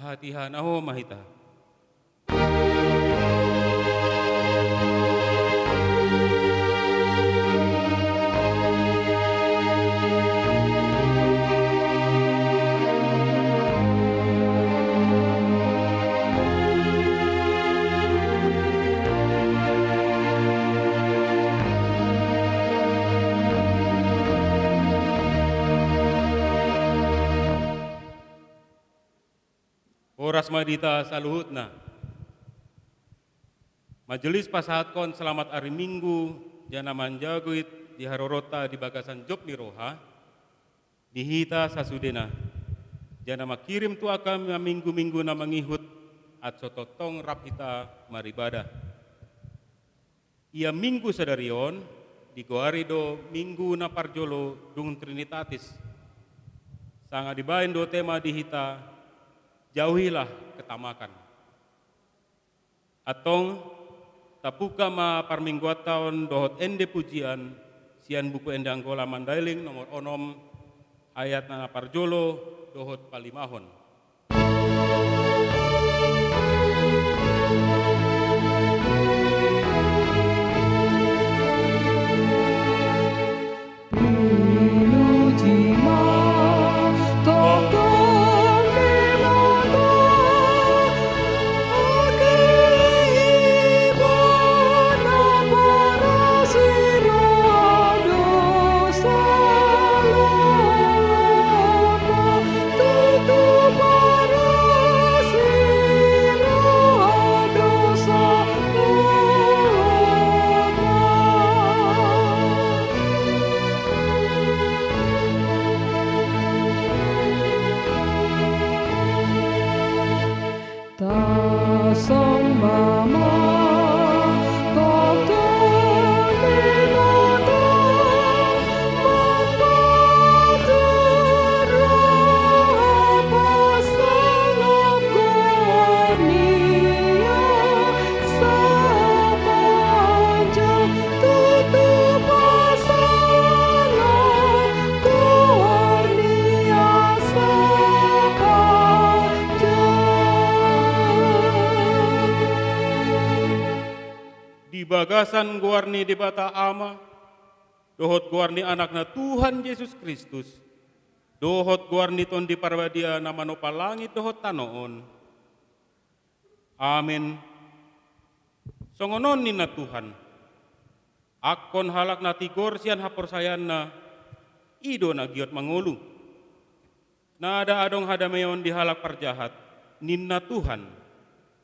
Pahatihan aho mahita. Horas madita saluhutna. Majelis pasahatkon selamat hari Minggu jana manjaguit di harorota di bagasan job ni roha dihita sasudena jana makirim tu akam minggu-minggu na mangihut at sototong rap hita maribada. Ia minggu sadarion di goarido minggu na parjolo dung Trinitatis. Sanga dibain do tema dihita jauhilah ketamakan. Atong tapuka ma parmingguat tahun dohot ende pujian sian buku ende Anggola Mandailing nomor onom ayat nana parjolo dohot palimahon. Bagasan guarni di bata ama, dohot guarni anakna Tuhan Yesus Kristus, dohot guarni ton di parwadia nama no palangit dohot tanoon. Amin. Songonon nina Tuhan, akon halak na tigor sian hapor sayanna, ido na giot mangulu. Nada adong hadameon di halak parjahat, nina Tuhan.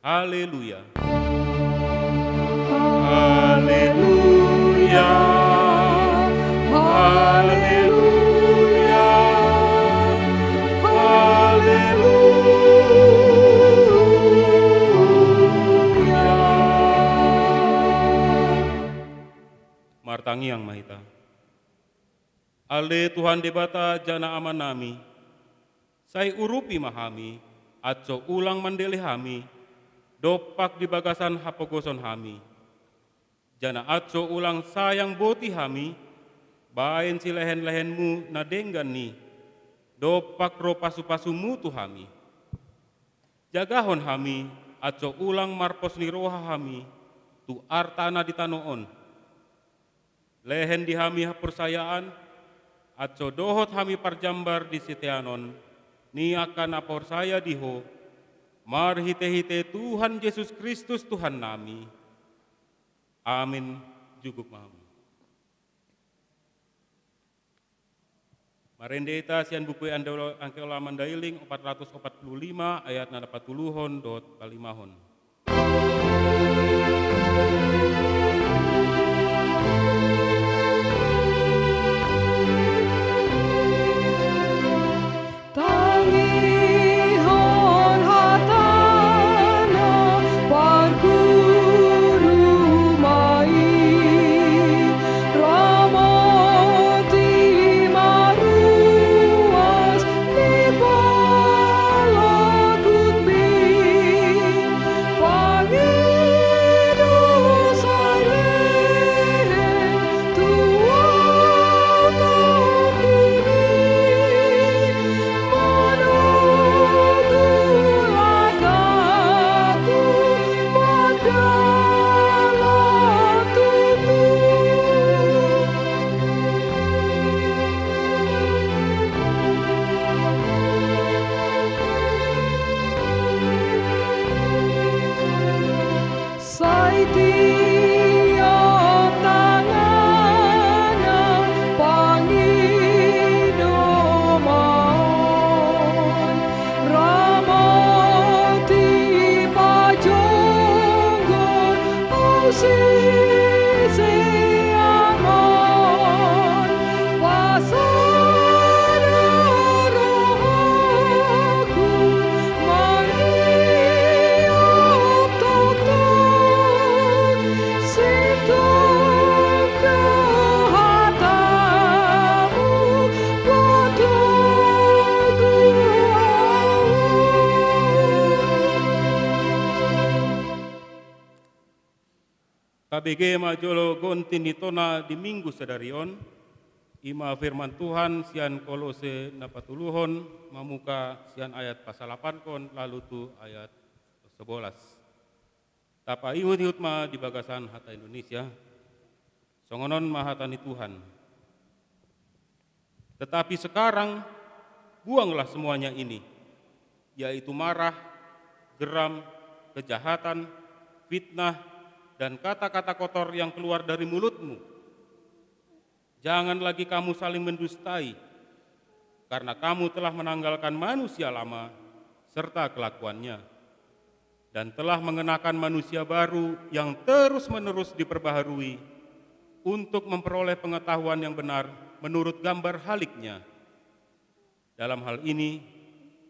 Haleluya. Haleluya, haleluya, haleluya. Martangi yang mahita. Ale Tuhan debata jana aman nami, sai urupi mahami, atso ulang mandele hami, dopak di bagasan hapogoson hami. Jana atso ulang sayang boti hami, bain si lehen-lehenmu na denggan ni, dopak ro pasu-pasumu tu hami. Jagahon hami, atso ulang marpos ni roha hami, tu artana di tanoon. Lehen di hami hapursayaan, atso dohot hami parjambar di siteanon, ni akan apor saya diho, marhite-hite Tuhan Yesus Kristus Tuhan nami. Amin. Juguk mahami. Marendeta sian buku Anggola Mandailing 445 ayat 40 dot kalimahon. KBG majolo gontin ditona di minggu sedarion, ima firman Tuhan sian Kolose napatuluhon mamuka sian ayat pasal 8 kon lalu tu ayat 11. Tapa ihut ma di bagasan hata Indonesia, songonon mahatani Tuhan. Tetapi sekarang buanglah semuanya ini, yaitu marah, geram, kejahatan, fitnah, dan kata-kata kotor yang keluar dari mulutmu. Jangan lagi kamu saling mendustai, karena kamu telah menanggalkan manusia lama serta kelakuannya, dan telah mengenakan manusia baru yang terus-menerus diperbaharui untuk memperoleh pengetahuan yang benar menurut gambar haliknya. Dalam hal ini,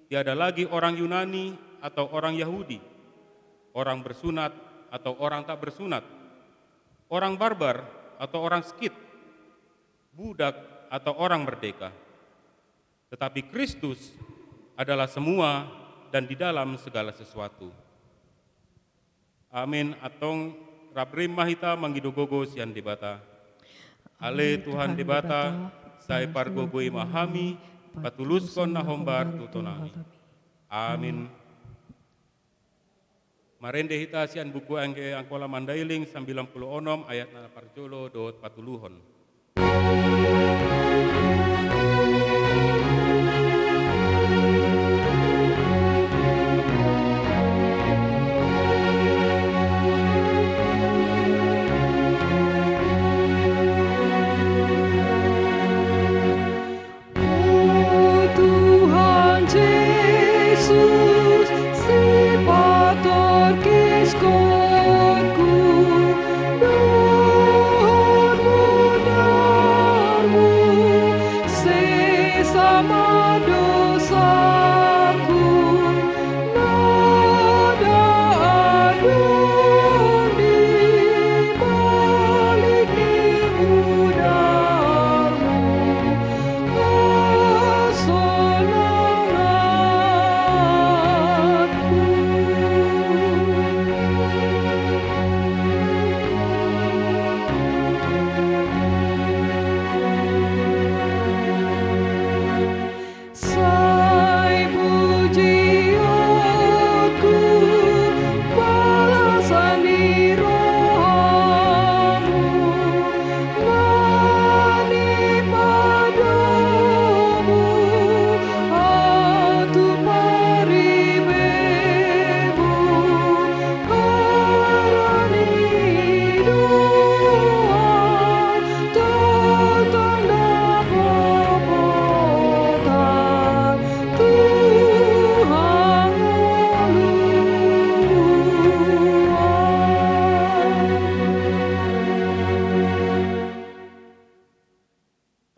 tiada lagi orang Yunani atau orang Yahudi, orang bersunat atau orang tak bersunat, orang barbar atau orang Skit, budak atau orang merdeka. Tetapi Kristus adalah semua dan di dalam segala sesuatu. Amin. Atong Rabrim Mahita manggidogogo sian debata. Ale Tuhan debata, saya pargogoi mahami, patuluskon na hombar tutonami. Amin. Marende hita sian buku angge angkola mandailing 96 ayat na parjolo dot patuluhon.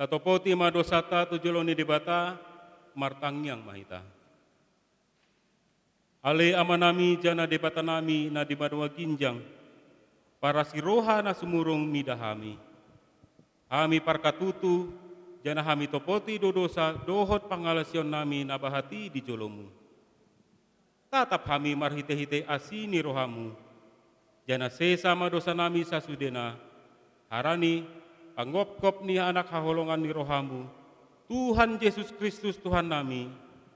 Tatopoti madosata tujoloni debata martangyang mahita. Ale amanami jana debata nami na di madwa ginjang, para siroha na sumurung midahami. Hami parkatutu jana hami topoti dodosa dohot pangalasyon nami na bahati di jolomu. Tatap hami marhite-hite asini rohamu, jana sesama dosa nami sasudena, harani pangopkop ni anak haholongan ni rohamu, Tuhan Yesus Kristus Tuhan nami,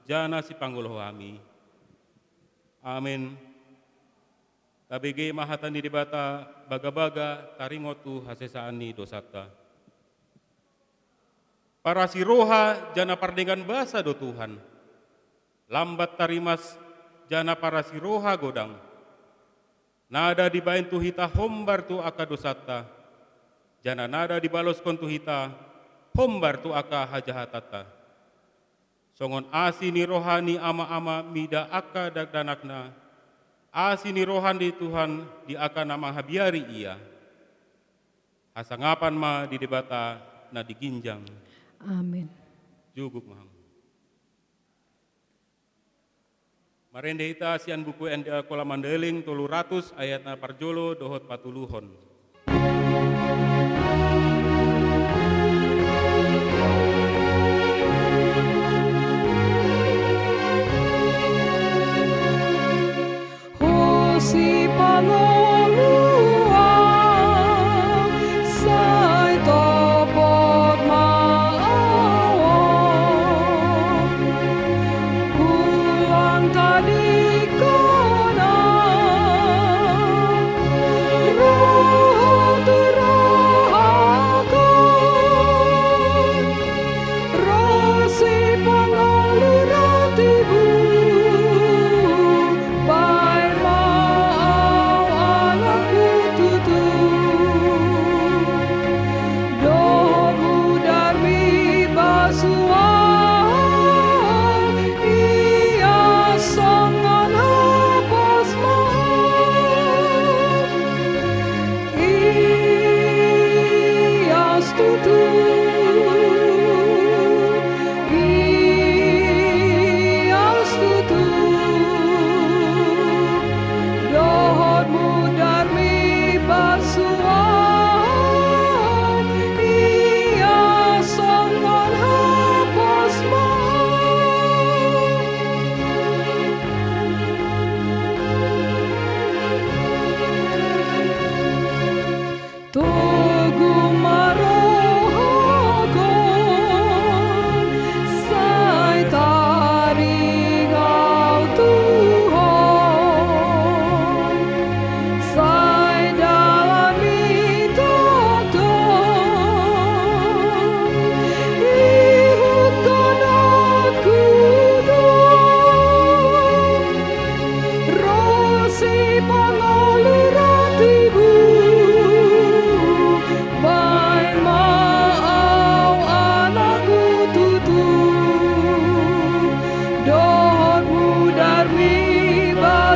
jana si panguloh kami. Amin. KBG mahatani debata baga-baga taringotu hasesaani dosata. Para siroha jana pardengan basa do Tuhan, lambat tarimas jana para siroha godang. Nada dibain tu hita hombar tu aka dosata, jana nada dibalos kon tu hita hombar tu aka hajahatata. Songon asini rohani ama-ama mida aka dagdanakna, asini rohani Tuhan di aka nama habiari ia. Hasangapan ma di debata na diginjang. Amin. Juguk mahang. Marende hita sian buku enda kola mandeling 300 ayat na parjolo dohot patuluhon. Hosi pangoluan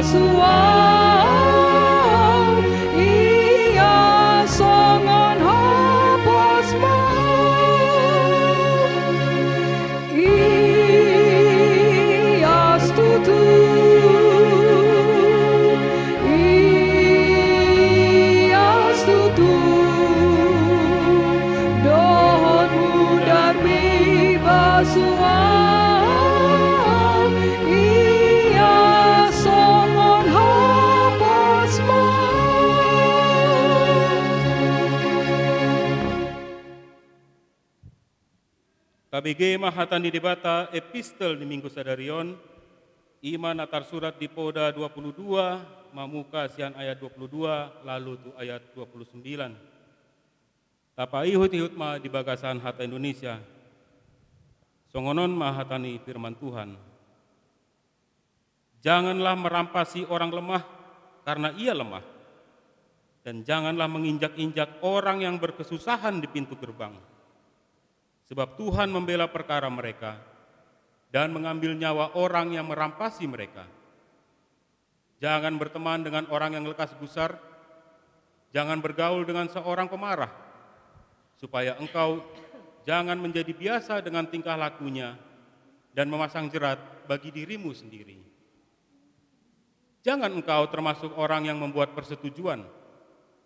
basuang ia songon hapus ia setutu ia setutu dohonmu darmi basuang ia songon hapus KBG Mahatan di debata epistel di Minggu Sadarion, iman atar surat di Poda 22, mamuka sian ayat 22, lalu tu ayat 29. Tapa ihut-ihut ma di bagasan hata Indonesia, songonon mahatani firman Tuhan. Janganlah merampasi orang lemah karena ia lemah, dan janganlah menginjak-injak orang yang berkesusahan di pintu gerbang. Sebab Tuhan membela perkara mereka dan mengambil nyawa orang yang merampasi mereka. Jangan berteman dengan orang yang lekas gusar, jangan bergaul dengan seorang pemarah, supaya engkau jangan menjadi biasa dengan tingkah lakunya dan memasang jerat bagi dirimu sendiri. Jangan engkau termasuk orang yang membuat persetujuan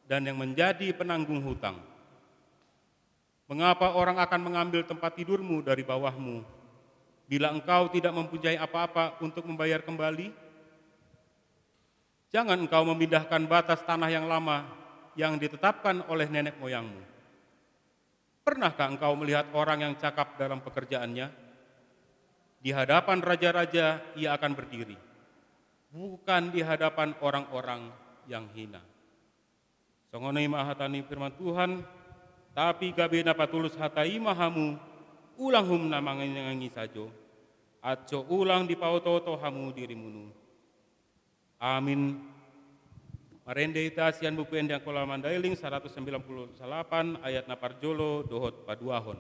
dan yang menjadi penanggung hutang. Mengapa orang akan mengambil tempat tidurmu dari bawahmu, bila engkau tidak mempunyai apa-apa untuk membayar kembali? Jangan engkau memindahkan batas tanah yang lama yang ditetapkan oleh nenek moyangmu. Pernahkah engkau melihat orang yang cakap dalam pekerjaannya? Di hadapan raja-raja ia akan berdiri, bukan di hadapan orang-orang yang hina. Songonai mahatani firman Tuhan, tapi gabe napa tulus hatai mahamu, ulang hum namangangi sajo, aco ulang di pauto hamu dirimunu. Amin. Marende ita sian buku endang kola mandailing 198 ayat naparjolo dohot paduahon.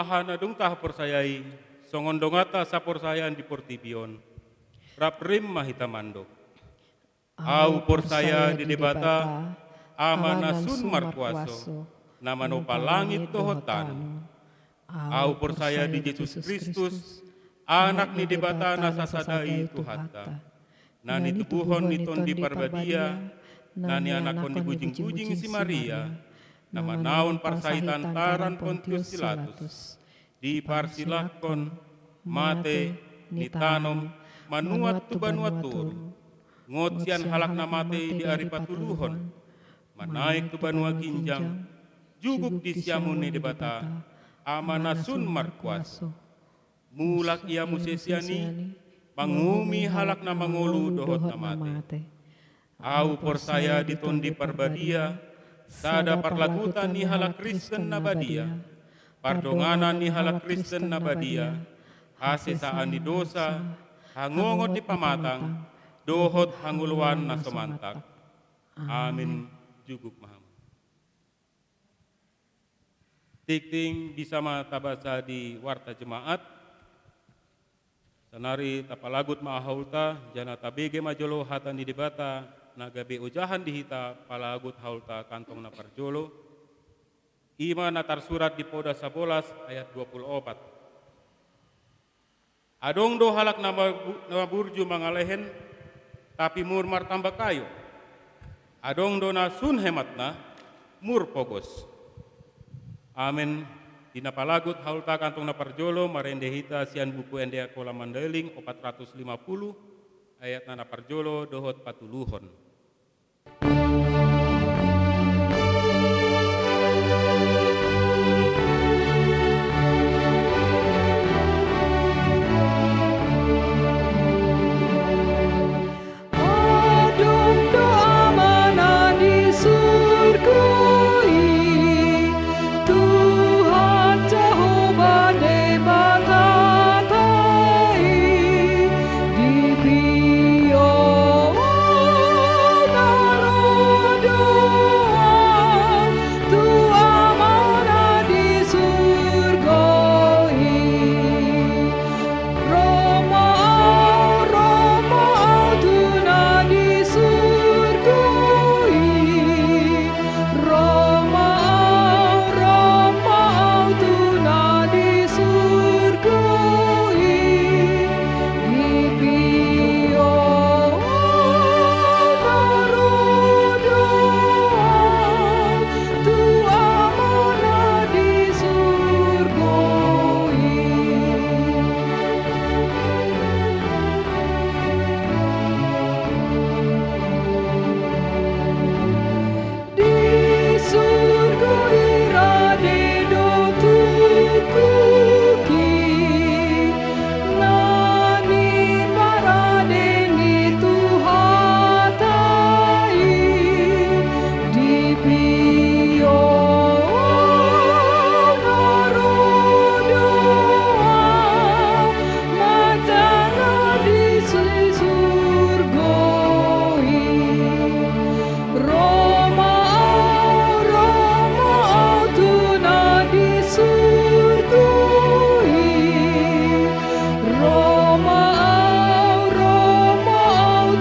Ahana dung tah persayai, songon dongata sapor sayan di portibion, raprim mahita mandok. Au porsaya di debata, amana sun markuaso, nama nopa langit tohotan. Au porsaya di Yesus Kristus, anak ni debata nasasadai Tuhata. nani tubuhon ni tondi parbadia, nani anakon di bujing-bujing si Maria, nama naon parsahitan taran Pontius Pilatus, diparsilakon, mate, nitanom, manuat tu banuatur, ngotsian halak na mate di ari patuluhon, manaik tu banua ginjang, juguk di siamune di bata, amanasun markuaso. Mulak ia musesiani, mangumi halak na mangulu dohot na mate. Au por saya ditondi parbadia, sada parlagutan ni halak Kristen na badia, pardonganan ni halak Kristen na badia, hasesaan ni dosa, hangongot di pamatang, dohot hanguluan na semantak. Amin. Juguk maham. Tikting bisa matabasa di warta jemaat, sanari tapalagut maahulta, jana tabege majolo hatan di debata, nagabe ujahan dihita palagut haulta kantong na parjolo, ima natar surat di poda 11 ayat 24. Adong do halak nama burju mangalehen, tapi mur martamba kayo. Adong do na sun hematna, mur pogos. Amin. Dina palagut haulta kantong na parjolo marendehita sian buku endea kola mandeling 450 ayat na parjolo dohot patuluhon. Adong doa mana di surga, Tuhan Jehovah debatatai di bio narodoa, Tuhan mana di surga, Roma Tuna di surga, Roma Tuna di surga, di bio narodoa, Tuhan mana di surga. Di surga irade do tukuki, nani parade ni tuhatai, di bio narodoa, macana di surga. Roma Tuna di surga, Roma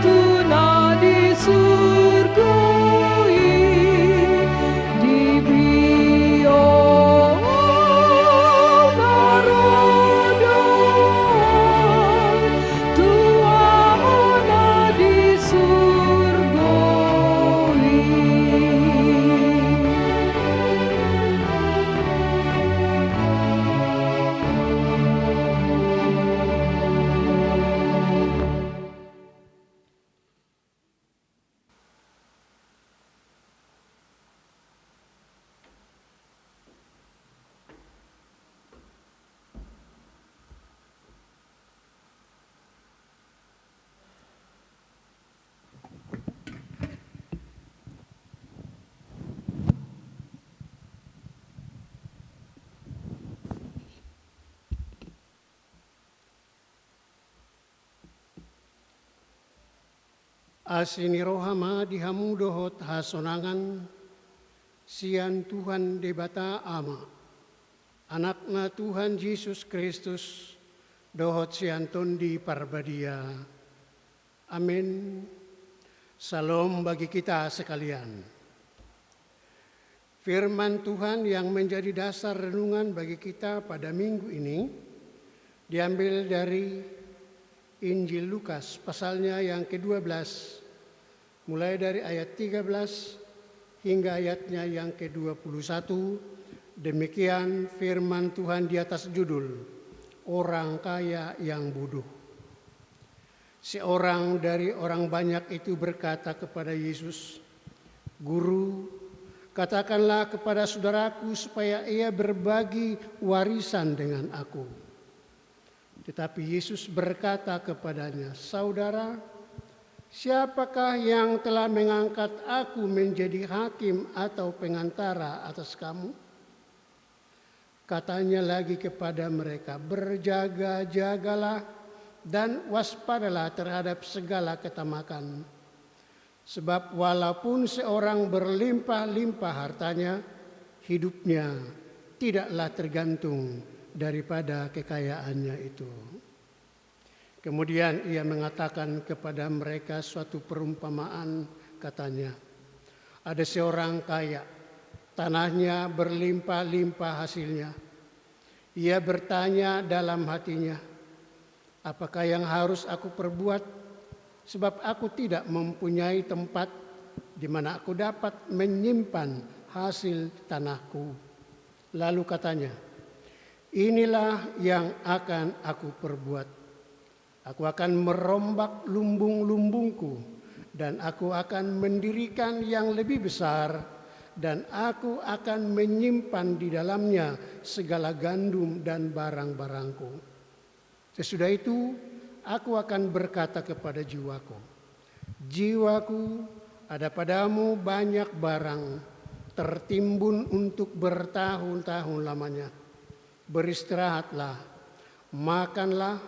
Tuna di surga, di bio narodoa, Tuhan mana di surga. Asini rohama dihamu dohot hasonangan, sian Tuhan debata ama, anakna Tuhan Yesus Kristus, dohot sian tondi parbadia. Amin. Salam bagi kita sekalian. Firman Tuhan yang menjadi dasar renungan bagi kita pada minggu ini diambil dari Injil Lukas pasalnya yang ke-12, mulai dari ayat 13 hingga ayatnya yang ke-21. Demikian firman Tuhan di atas judul Orang Kaya yang Bodoh. Seorang dari orang banyak itu berkata kepada Yesus, "Guru, katakanlah kepada saudaraku supaya ia berbagi warisan dengan aku." Tetapi Yesus berkata kepadanya, "Saudara, siapakah yang telah mengangkat aku menjadi hakim atau pengantara atas kamu?" Katanya lagi kepada mereka, "Berjaga-jagalah dan waspadalah terhadap segala ketamakan. Sebab walaupun seorang berlimpah-limpah hartanya, hidupnya tidaklah tergantung daripada kekayaannya itu." Kemudian ia mengatakan kepada mereka suatu perumpamaan, katanya, "Ada seorang kaya, tanahnya berlimpah-limpah hasilnya. Ia bertanya dalam hatinya, 'Apakah yang harus aku perbuat? Sebab aku tidak mempunyai tempat di mana aku dapat menyimpan hasil tanahku.' Lalu katanya, 'Inilah yang akan aku perbuat. Aku akan merombak lumbung-lumbungku dan aku akan mendirikan yang lebih besar dan aku akan menyimpan di dalamnya segala gandum dan barang-barangku. Sesudah itu aku akan berkata kepada jiwaku, jiwaku, ada padamu banyak barang tertimbun untuk bertahun-tahun lamanya. Beristirahatlah, makanlah,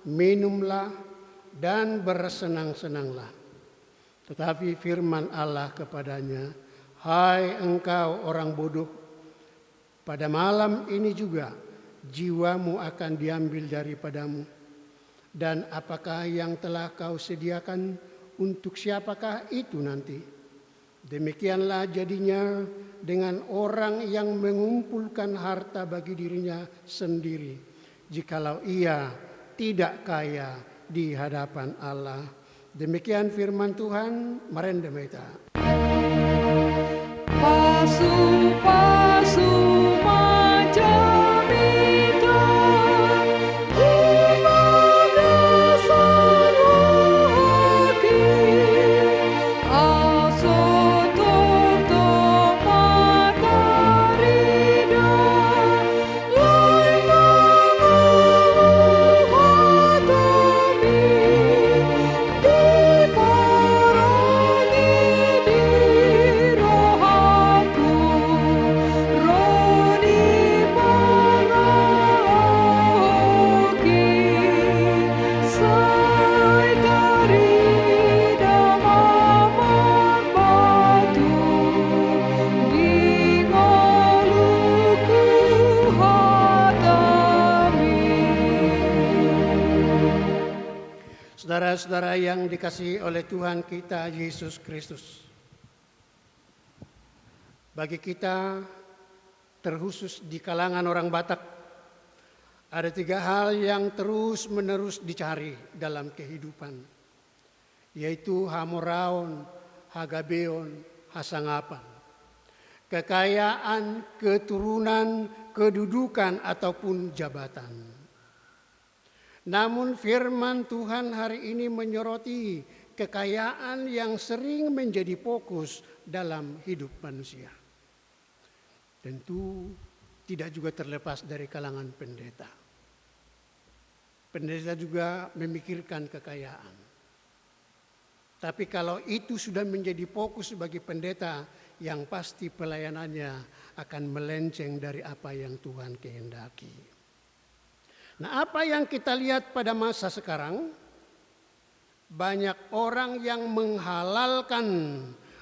minumlah, dan bersenang-senanglah.' Tetapi firman Allah kepadanya, 'Hai engkau orang bodoh, pada malam ini juga jiwamu akan diambil daripadamu. Dan apakah yang telah kau sediakan, untuk siapakah itu nanti?' Demikianlah jadinya dengan orang yang mengumpulkan harta bagi dirinya sendiri, jikalau ia tidak kaya di hadapan Allah." Demikian firman Tuhan. Marende Meta. Pasu-pasu macam itu bagasan rohaki, asotok-tok matarida, lai mangamu hatami, diparangi di rohaku, roni pangaoki, sai tarida mamar batu, di ngoluku hatami. Saudara-saudara yang dikasihi oleh Tuhan kita Yesus Kristus, bagi kita terkhusus di kalangan orang Batak, ada 3 hal yang terus-menerus dicari dalam kehidupan, yaitu hamoraon, hagabeon, hasangapan. Kekayaan, keturunan, kedudukan, ataupun jabatan. Namun firman Tuhan hari ini menyoroti kekayaan yang sering menjadi fokus dalam hidup manusia. Tentu tidak juga terlepas dari kalangan pendeta. Pendeta juga memikirkan kekayaan. Tapi kalau itu sudah menjadi fokus bagi pendeta, yang pasti pelayanannya akan melenceng dari apa yang Tuhan kehendaki. Nah, apa yang kita lihat pada masa sekarang, banyak orang yang menghalalkan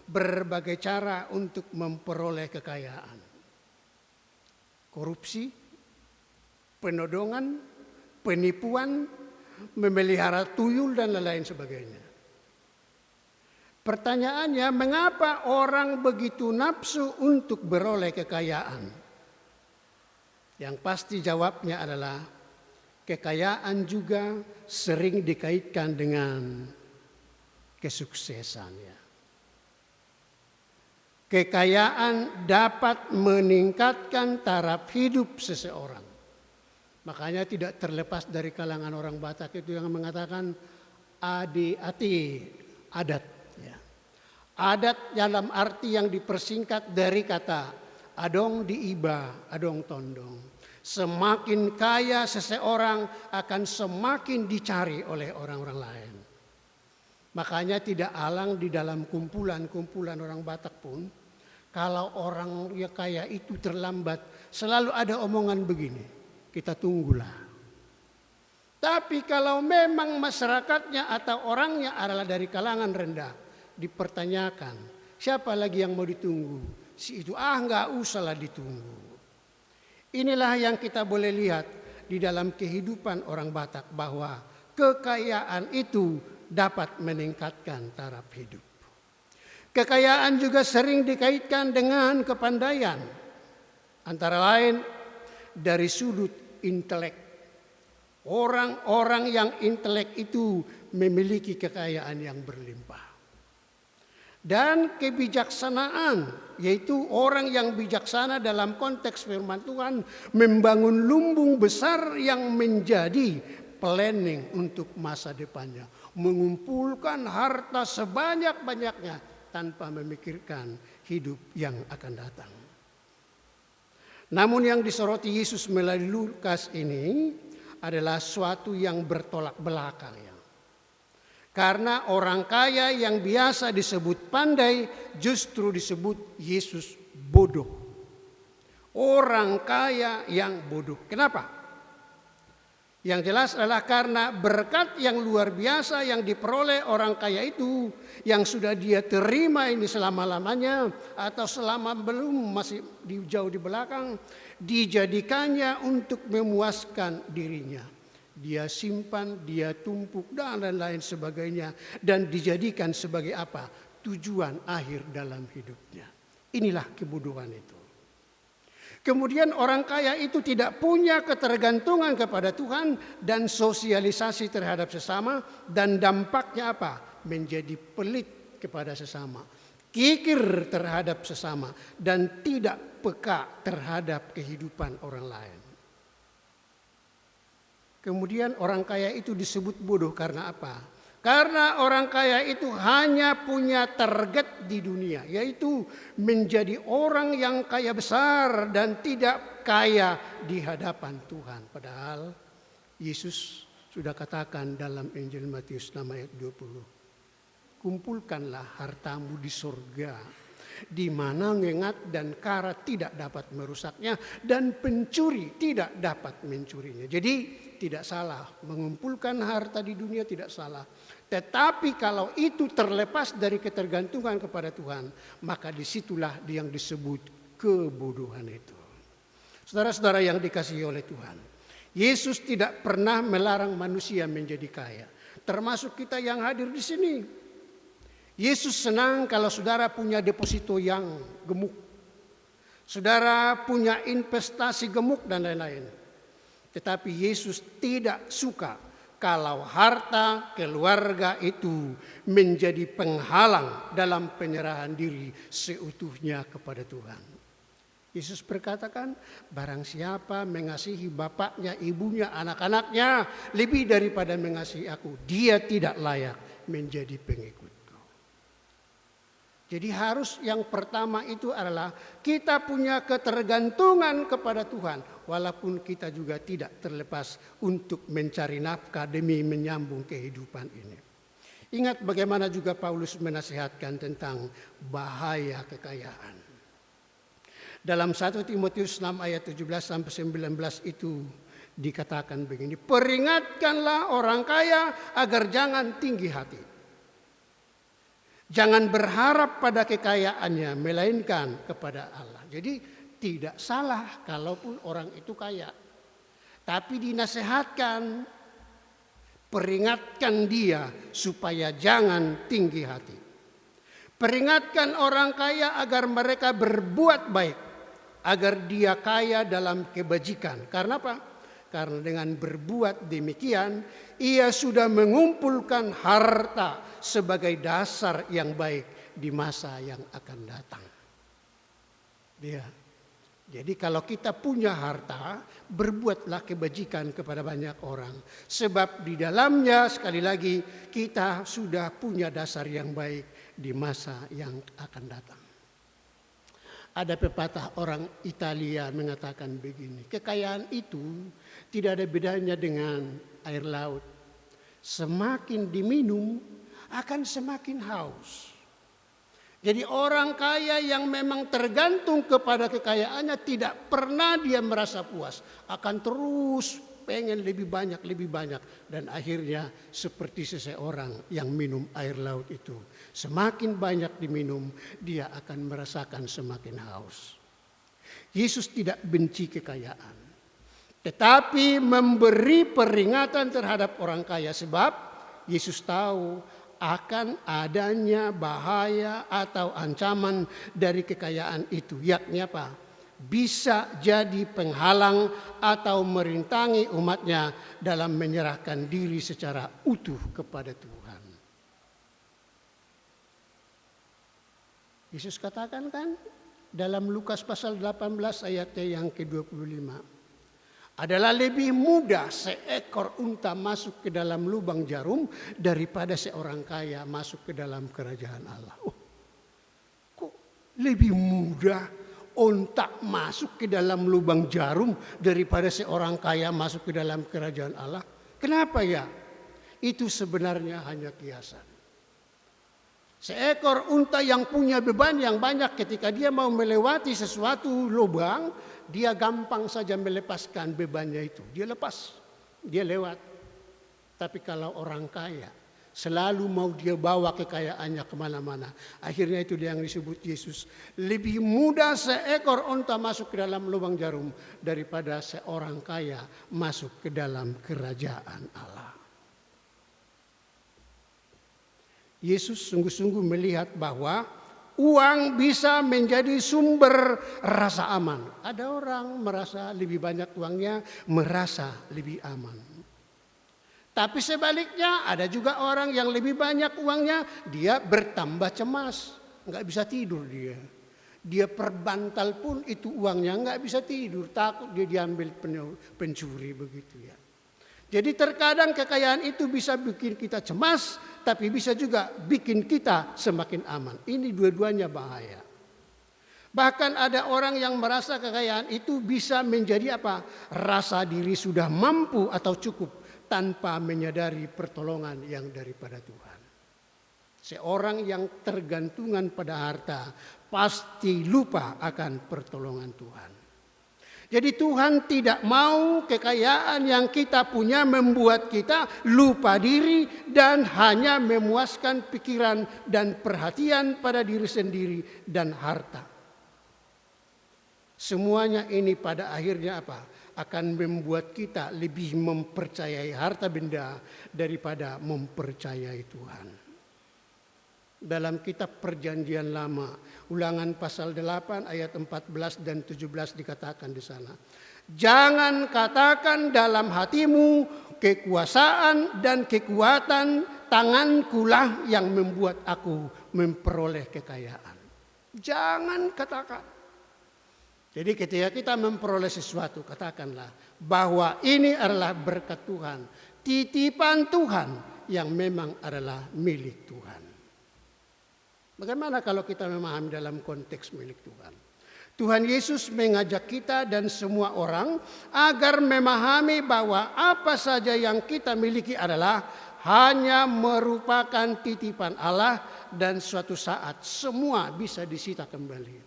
berbagai cara untuk memperoleh kekayaan. Korupsi, penodongan, penipuan, memelihara tuyul, dan lain-lain sebagainya. Pertanyaannya, mengapa orang begitu nafsu untuk beroleh kekayaan? Yang pasti jawabnya adalah Kekayaan juga sering dikaitkan dengan kesuksesan ya. Kekayaan dapat meningkatkan taraf hidup seseorang. Makanya tidak terlepas dari kalangan orang Batak itu yang mengatakan adi-ati, adat. Ya. Adat dalam arti yang dipersingkat dari kata adong diiba, adong tondong. Semakin kaya seseorang akan semakin dicari oleh orang-orang lain. Makanya tidak alang di dalam kumpulan-kumpulan orang Batak pun, kalau orang yang kaya itu terlambat, selalu ada omongan begini, kita tunggulah. Tapi kalau memang masyarakatnya atau orangnya adalah dari kalangan rendah, dipertanyakan, siapa lagi yang mau ditunggu? Si itu, nggak usahlah ditunggu. Inilah yang kita boleh lihat di dalam kehidupan orang Batak, bahwa kekayaan itu dapat meningkatkan taraf hidup. Kekayaan juga sering dikaitkan dengan kepandaian. Antara lain dari sudut intelek. Orang-orang yang intelek itu memiliki kekayaan yang berlimpah. Dan kebijaksanaan, yaitu orang yang bijaksana dalam konteks firman Tuhan membangun lumbung besar yang menjadi planning untuk masa depannya. Mengumpulkan harta sebanyak-banyaknya tanpa memikirkan hidup yang akan datang. Namun yang disoroti Yesus melalui Lukas ini adalah suatu yang bertolak belakang ya. Karena orang kaya yang biasa disebut pandai justru disebut Yesus bodoh. Orang kaya yang bodoh. Kenapa? Yang jelas adalah karena berkat yang luar biasa yang diperoleh orang kaya itu, yang sudah dia terima ini selama-lamanya atau selama belum masih jauh di belakang, dijadikannya untuk memuaskan dirinya. Dia simpan, dia tumpuk dan lain sebagainya, dan dijadikan sebagai apa? Tujuan akhir dalam hidupnya. Inilah kebodohan itu. Kemudian orang kaya itu tidak punya ketergantungan kepada Tuhan dan sosialisasi terhadap sesama, dan dampaknya apa? Menjadi pelit kepada sesama, kikir terhadap sesama, dan tidak peka terhadap kehidupan orang lain. Kemudian orang kaya itu disebut bodoh karena apa? Karena orang kaya itu hanya punya target di dunia, yaitu menjadi orang yang kaya besar dan tidak kaya di hadapan Tuhan. Padahal Yesus sudah katakan dalam Injil Matius 6 ayat 20. Kumpulkanlah hartamu di surga, di mana ngengat dan karat tidak dapat merusaknya, dan pencuri tidak dapat mencurinya. Jadi tidak salah mengumpulkan harta di dunia, tidak salah. Tetapi kalau itu terlepas dari ketergantungan kepada Tuhan, maka disitulah yang disebut kebodohan itu. Saudara-saudara yang dikasihi oleh Tuhan, Yesus tidak pernah melarang manusia menjadi kaya, termasuk kita yang hadir di sini. Yesus senang kalau saudara punya deposito yang gemuk, saudara punya investasi gemuk dan lain-lain. Tetapi Yesus tidak suka kalau harta keluarga itu menjadi penghalang dalam penyerahan diri seutuhnya kepada Tuhan. Yesus berkatakan, barang siapa mengasihi bapaknya, ibunya, anak-anaknya lebih daripada mengasihi aku, dia tidak layak menjadi pengikutku. Jadi harus yang pertama itu adalah kita punya ketergantungan kepada Tuhan. Walaupun kita juga tidak terlepas untuk mencari nafkah demi menyambung kehidupan ini. Ingat bagaimana juga Paulus menasihatkan tentang bahaya kekayaan. Dalam 1 Timotius 6 ayat 17-19 itu dikatakan begini. Peringatkanlah orang kaya agar jangan tinggi hati. Jangan berharap pada kekayaannya, melainkan kepada Allah. Jadi tidak salah kalaupun orang itu kaya. Tapi dinasehatkan, peringatkan dia supaya jangan tinggi hati. Peringatkan orang kaya agar mereka berbuat baik, agar dia kaya dalam kebajikan. Karena apa? Karena dengan berbuat demikian, ia sudah mengumpulkan harta sebagai dasar yang baik di masa yang akan datang. Ya. Jadi kalau kita punya harta, berbuatlah kebajikan kepada banyak orang. Sebab di dalamnya sekali lagi kita sudah punya dasar yang baik di masa yang akan datang. Ada pepatah orang Italia mengatakan begini, kekayaan itu tidak ada bedanya dengan air laut. Semakin diminum akan semakin haus. Jadi orang kaya yang memang tergantung kepada kekayaannya tidak pernah dia merasa puas. Akan terus pengen lebih banyak. Dan akhirnya seperti seseorang yang minum air laut itu. Semakin banyak diminum, dia akan merasakan semakin haus. Yesus tidak benci kekayaan. Tetapi memberi peringatan terhadap orang kaya. Sebab Yesus tahu akan adanya bahaya atau ancaman dari kekayaan itu. Yakni apa? Bisa jadi penghalang atau merintangi umatnya dalam menyerahkan diri secara utuh kepada Tuhan. Yesus katakan kan dalam Lukas pasal 18 ayatnya yang ke-25. Adalah lebih mudah seekor unta masuk ke dalam lubang jarum daripada seorang kaya masuk ke dalam kerajaan Allah. Oh, kok lebih mudah unta masuk ke dalam lubang jarum daripada seorang kaya masuk ke dalam kerajaan Allah? Kenapa ya? Itu sebenarnya hanya kiasan. Seekor unta yang punya beban yang banyak ketika dia mau melewati sesuatu lubang, dia gampang saja melepaskan bebannya itu. Dia lepas, dia lewat. Tapi kalau orang kaya, selalu mau dia bawa kekayaannya kemana-mana. Akhirnya itu yang disebut Yesus. Lebih mudah seekor unta masuk ke dalam lubang jarum daripada seorang kaya masuk ke dalam kerajaan Allah. Yesus sungguh-sungguh melihat bahwa uang bisa menjadi sumber rasa aman. Ada orang merasa lebih banyak uangnya, merasa lebih aman. Tapi sebaliknya ada juga orang yang lebih banyak uangnya, dia bertambah cemas. Nggak bisa tidur dia. Dia perbantal pun itu uangnya nggak bisa tidur. Takut dia diambil pencuri begitu ya. Jadi terkadang kekayaan itu bisa bikin kita cemas, tapi bisa juga bikin kita semakin aman. Ini dua-duanya bahaya. Bahkan ada orang yang merasa kekayaan itu bisa menjadi apa? Rasa diri sudah mampu atau cukup tanpa menyadari pertolongan yang daripada Tuhan. Seorang yang tergantungan pada harta pasti lupa akan pertolongan Tuhan. Jadi Tuhan tidak mau kekayaan yang kita punya membuat kita lupa diri dan hanya memuaskan pikiran dan perhatian pada diri sendiri dan harta. Semuanya ini pada akhirnya apa? Akan membuat kita lebih mempercayai harta benda daripada mempercayai Tuhan. Dalam kitab Perjanjian Lama, Ulangan pasal 8 ayat 14 dan 17 dikatakan di sana. Jangan katakan dalam hatimu kekuasaan dan kekuatan tangankulah yang membuat aku memperoleh kekayaan. Jangan katakan. Jadi ketika kita memperoleh sesuatu, katakanlah bahwa ini adalah berkat Tuhan, titipan Tuhan yang memang adalah milik Tuhan. Bagaimana kalau kita memahami dalam konteks milik Tuhan? Tuhan Yesus mengajak kita dan semua orang agar memahami bahwa apa saja yang kita miliki adalah hanya merupakan titipan Allah dan suatu saat semua bisa disita kembali.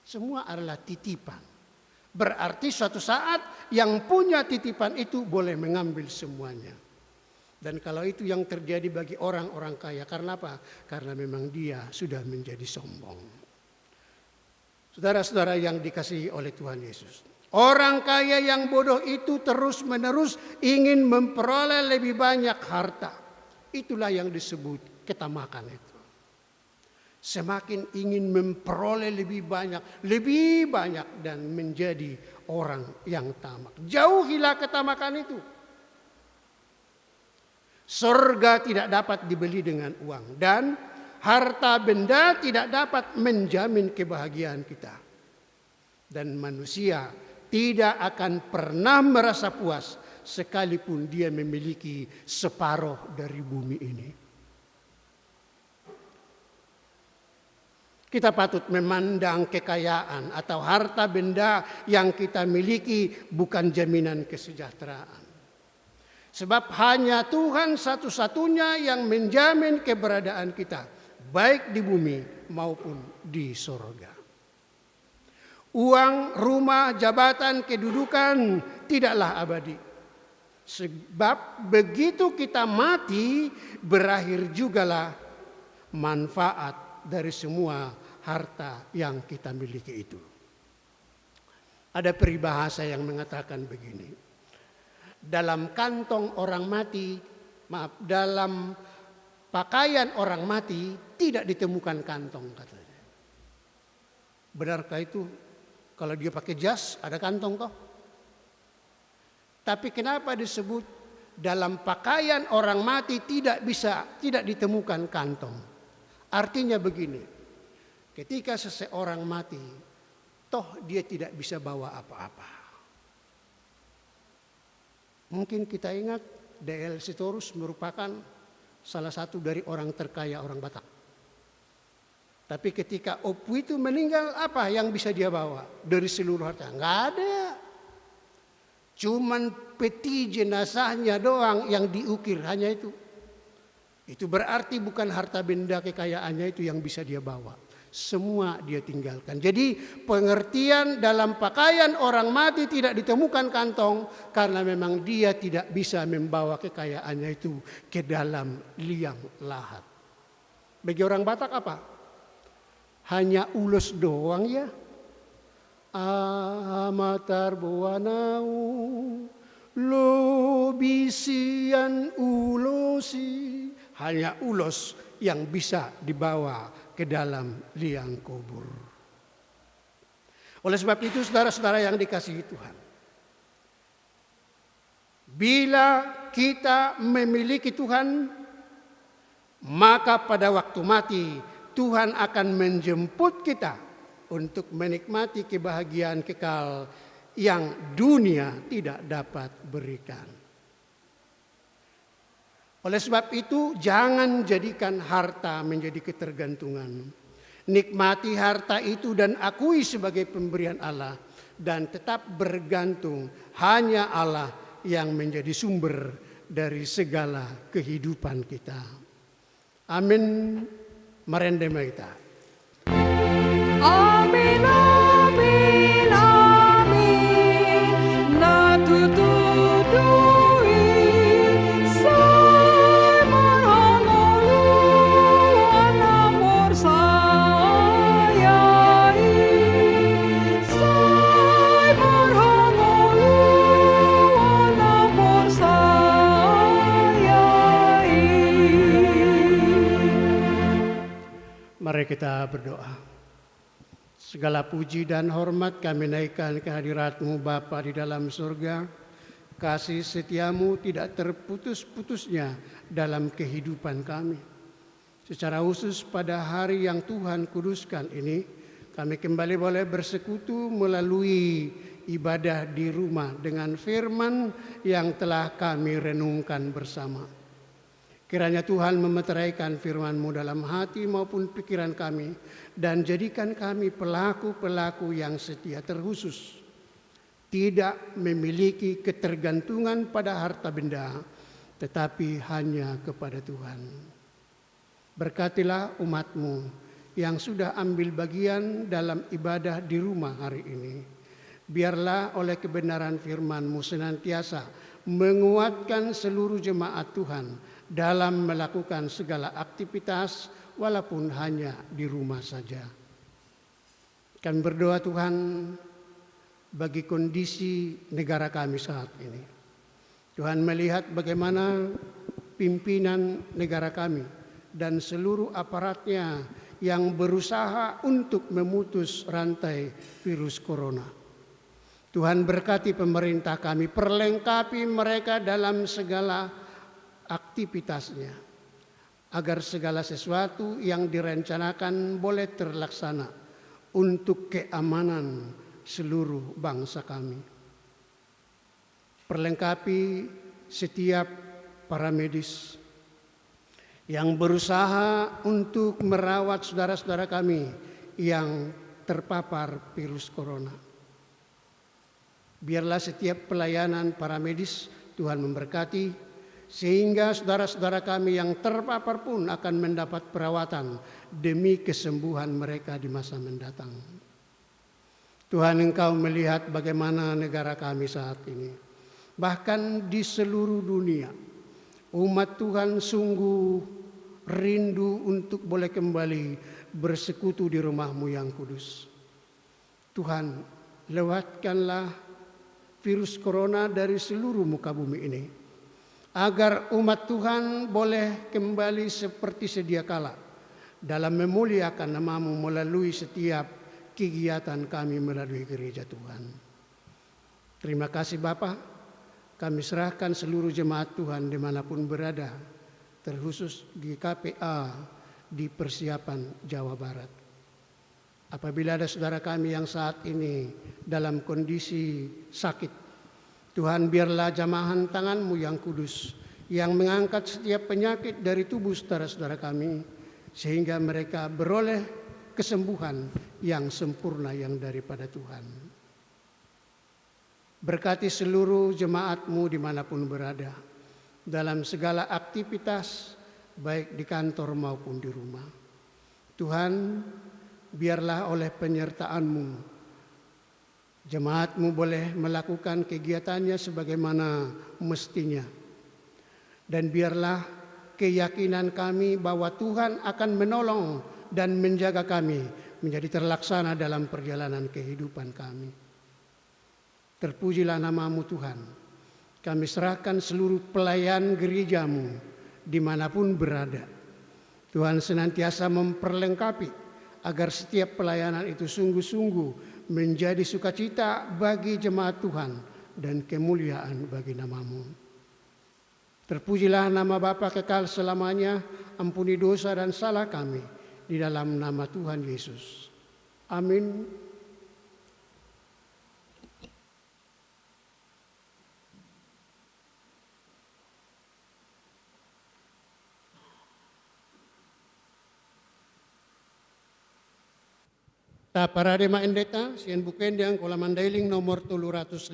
Semua adalah titipan. Berarti suatu saat yang punya titipan itu boleh mengambil semuanya. Dan kalau itu yang terjadi bagi orang-orang kaya, karena apa? Karena memang dia sudah menjadi sombong. Saudara-saudara yang dikasihi oleh Tuhan Yesus. Orang kaya yang bodoh itu terus-menerus ingin memperoleh lebih banyak harta. Itulah yang disebut ketamakan itu. semakin ingin memperoleh lebih banyak dan menjadi orang yang tamak. Jauhilah ketamakan itu. Surga tidak dapat dibeli dengan uang dan harta benda tidak dapat menjamin kebahagiaan kita. Dan manusia tidak akan pernah merasa puas sekalipun dia memiliki separuh dari bumi ini. Kita patut memandang kekayaan atau harta benda yang kita miliki bukan jaminan kesejahteraan. Sebab hanya Tuhan satu-satunya yang menjamin keberadaan kita, baik di bumi maupun di surga. Uang, rumah, jabatan, kedudukan tidaklah abadi. Sebab begitu kita mati, berakhir jugalah manfaat dari semua harta yang kita miliki itu. Ada peribahasa yang mengatakan begini. Dalam kantong orang mati, dalam pakaian orang mati tidak ditemukan kantong, katanya. Benarkah itu? Kalau dia pakai jas ada kantong toh? Tapi kenapa disebut dalam pakaian orang mati tidak ditemukan kantong? Artinya begini, ketika seseorang mati, toh dia tidak bisa bawa apa-apa. Mungkin kita ingat D.L. Sitorus merupakan salah satu dari orang terkaya orang Batak. Tapi ketika Opu itu meninggal, apa yang bisa dia bawa dari seluruh harta? Enggak ada. Cuman peti jenazahnya doang yang diukir, hanya itu. Itu berarti bukan harta benda kekayaannya itu yang bisa dia bawa. Semua dia tinggalkan. Jadi pengertian dalam pakaian orang mati tidak ditemukan kantong karena memang dia tidak bisa membawa kekayaannya itu ke dalam liang lahat. Bagi orang Batak apa? Hanya ulos doang ya. Amatar buanau lobisian ulosi. Hanya ulos yang bisa dibawa ke dalam liang kubur. Oleh sebab itu saudara-saudara yang dikasihi Tuhan, bila kita memiliki Tuhan, maka pada waktu mati Tuhan akan menjemput kita untuk menikmati kebahagiaan kekal yang dunia tidak dapat berikan. Oleh sebab itu jangan jadikan harta menjadi ketergantungan. Nikmati harta itu dan akui sebagai pemberian Allah. Dan tetap bergantung hanya Allah yang menjadi sumber dari segala kehidupan kita. Amin. Marende maita. Amin, amin, amin. Natutudui say manhangolu anamor sayai. Say manhangolu anamor sayai. Mari kita berdoa. Segala puji dan hormat kami naikkan ke hadirat-Mu Bapa di dalam surga. Kasih setiamu tidak terputus-putusnya dalam kehidupan kami. Secara khusus pada hari yang Tuhan kuduskan ini, kami kembali boleh bersekutu melalui ibadah di rumah dengan firman yang telah kami renungkan bersama. Kiranya Tuhan memeteraikan firman-Mu dalam hati maupun pikiran kami dan jadikan kami pelaku-pelaku yang setia, terkhusus tidak memiliki ketergantungan pada harta benda tetapi hanya kepada Tuhan. Berkatilah umat-Mu yang sudah ambil bagian dalam ibadah di rumah hari ini. Biarlah oleh kebenaran firman-Mu senantiasa menguatkan seluruh jemaat Tuhan dalam melakukan segala aktivitas walaupun hanya di rumah saja. Kami berdoa Tuhan bagi kondisi negara kami saat ini. Tuhan melihat bagaimana pimpinan negara kami dan seluruh aparatnya yang berusaha untuk memutus rantai virus corona. Tuhan berkati pemerintah kami, perlengkapi mereka dalam segala aktivitasnya, agar segala sesuatu yang direncanakan boleh terlaksana untuk keamanan seluruh bangsa kami. Perlengkapi setiap para medis yang berusaha untuk merawat saudara-saudara kami yang terpapar virus corona. Biarlah setiap pelayanan para medis Tuhan memberkati, sehingga saudara-saudara kami yang terpapar pun akan mendapat perawatan demi kesembuhan mereka di masa mendatang. Tuhan, Engkau melihat bagaimana negara kami saat ini. Bahkan di seluruh dunia, umat Tuhan sungguh rindu untuk boleh kembali bersekutu di rumah-Mu yang kudus. Tuhan, lewatkanlah virus corona dari seluruh muka bumi ini, agar umat Tuhan boleh kembali seperti sedia kala dalam memuliakan nama-Mu melalui setiap kegiatan kami melalui gereja Tuhan. Terima kasih Bapa, kami serahkan seluruh jemaat Tuhan dimanapun berada, terkhusus di KPA di Persiapan Jawa Barat. Apabila ada saudara kami yang saat ini dalam kondisi sakit, Tuhan, biarlah jamahan tangan-Mu yang kudus yang mengangkat setiap penyakit dari tubuh saudara-saudara kami, sehingga mereka beroleh kesembuhan yang sempurna yang daripada Tuhan. Berkati seluruh jemaat-Mu dimanapun berada, dalam segala aktivitas, baik di kantor maupun di rumah. Tuhan, biarlah oleh penyertaan-Mu, jemaat-Mu boleh melakukan kegiatannya sebagaimana mestinya. Dan biarlah keyakinan kami bahwa Tuhan akan menolong dan menjaga kami menjadi terlaksana dalam perjalanan kehidupan kami. Terpujilah nama-Mu Tuhan. Kami serahkan seluruh pelayan gereja-Mu dimanapun berada. Tuhan senantiasa memperlengkapi agar setiap pelayanan itu sungguh-sungguh menjadi sukacita bagi jemaat Tuhan dan kemuliaan bagi nama-Mu. Terpujilah nama Bapa kekal selamanya, ampuni dosa dan salah kami di dalam nama Tuhan Yesus. Amin. Ta paradema endeta sien bukendang kola mandailing nomor 350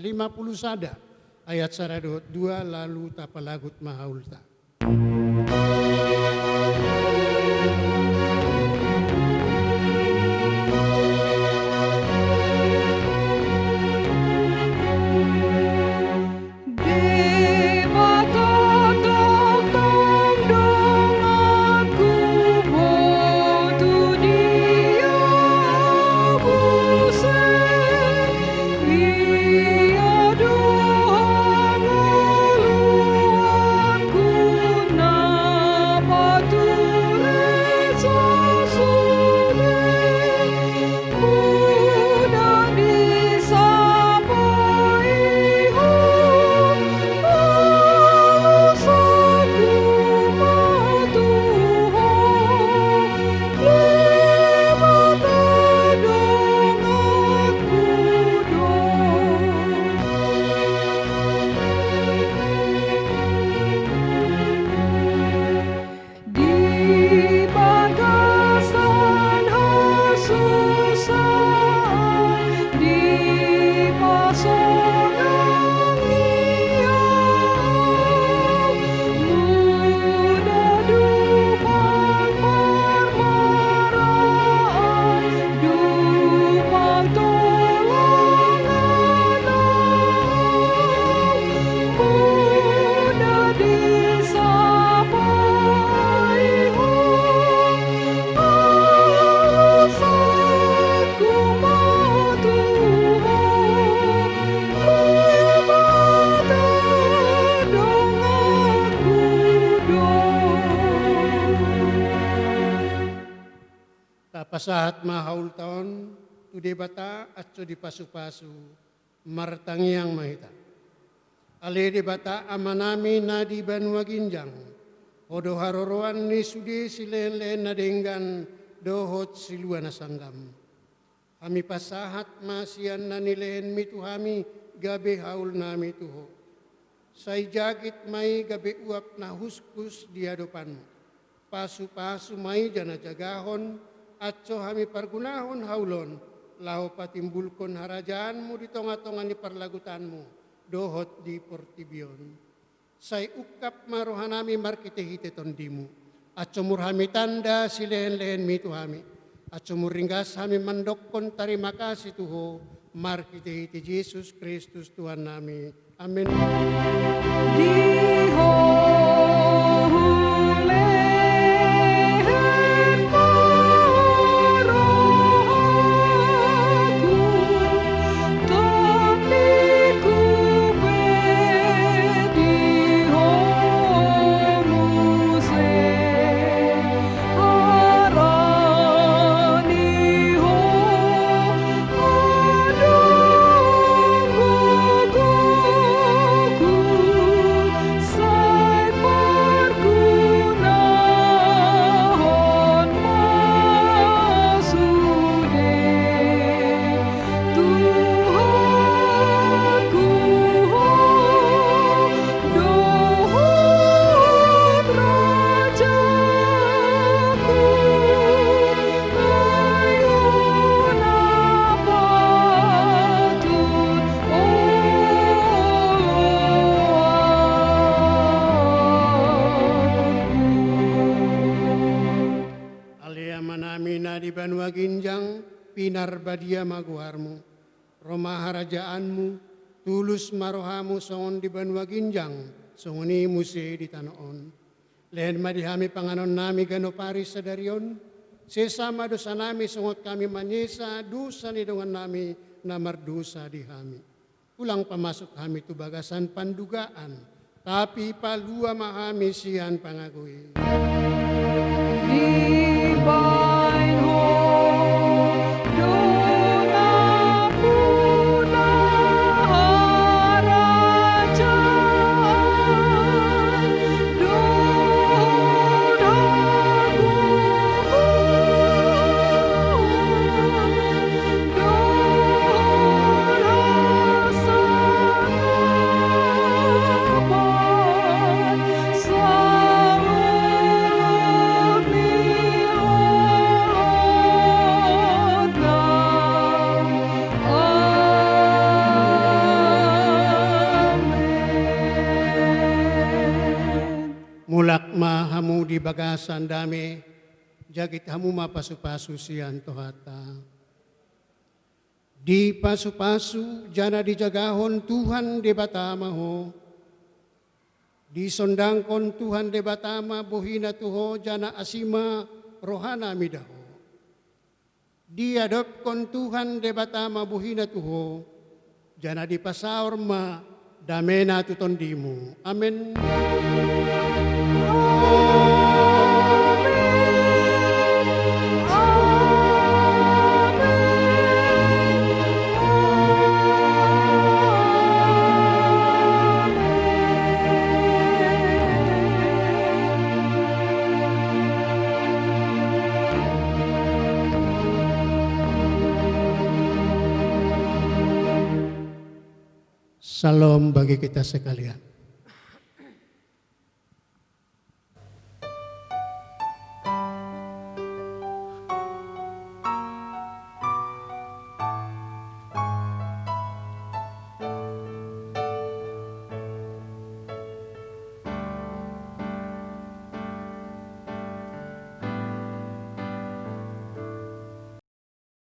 sada ayat 2 lalu tapalagut mahaulta. Ia doa nguluanku Tapasahat mahaul taon, tude bata atso di pasu-pasu, martangiang mahita. Ale de bata amanami na di Banua Ginjang, odo haroroan ni sude silen-len na denggan dohot silua na sanggam. Kami pasahat masian na nilen mituhami gabe haul nami tuho. Say jagit may gabe uap na huskus di hadapanmu. Pasu-pasu may jana jagahon, atso hami pargunahon haulon, laho patimbulkon harajaanmu di tonga-tonga ni parlagutanmu, dohot di portibion. Say ukap marohanami markitehite tondimu, atso murhami tanda silen-len mituhami, atso muringgas hami mandokkon tarima kasih tuho, markitehite Yesus Kristus Tuhan nami. Amin. Di Banua Ginjang, pinarbadia maguharmu, Roma harajaanmu, tulus marohamu songon di Banua Ginjang, songoni muse di tanoon. Lehen madihami panganon nami gano paris sadarion, sesama dosa nami songot kami manyesa, dosa ni dengan nami namar dosa di hami. Ulang pamasuk hami tu bagasan pandugaan, tapi palua mahami sian pangagui. Divine hope, dona puna harajan, dona gugur, dona sanapan, salut ni Mulak mahamu di bagasan dame, jagit hamu mapasu-pasu sian tohata. Di pasu-pasu jana dijagahon Tuhan de batama ho. Di sondangkon Tuhan de batama bohina tuho jana asima rohana midaho. Di adopkon Tuhan de batama bohina tuho jana di pasaor ma damena tutondimu. Amin. Salam bagi kita sekalian.